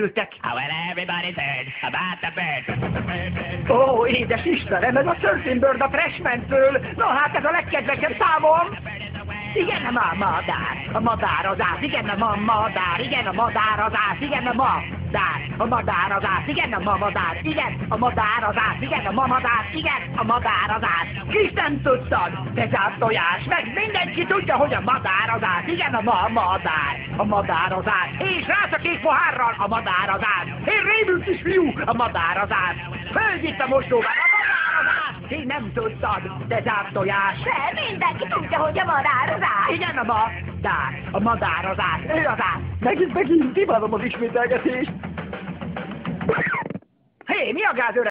ültek. Oh, well, everybody's heard about the bird. Ó, édes Istenem, ez a Surfing Bird a Freshman-től. No, hát ez a legkedvesebb számom. Igen, a madár. A madár az ász. Igen, a madár. Igen, a madár az ász. Igen, a madár. A madár az ász. Igen, a madár. Igen, a madár az ász. Igen, a madár. Igen, a madár az ász. Kis nem tudtad, te zárt tojás. Meg mindenki tudja, hogy a madár az ász. Igen, a madár. A madár az ász. És rász a kék pohárral, a madár az ász. Én rémült kisfiú, a madár az ász. Hölgy itt a mosdóban, a madár az ász. Én nem tudtad, te zárt tojás. De mindenki tudja, hogy a madár az ász. Igen, a madár. A madár az ász. Ő az ász. Megint, imádom az ismételgetést. Hé, mi a gáz, öreg?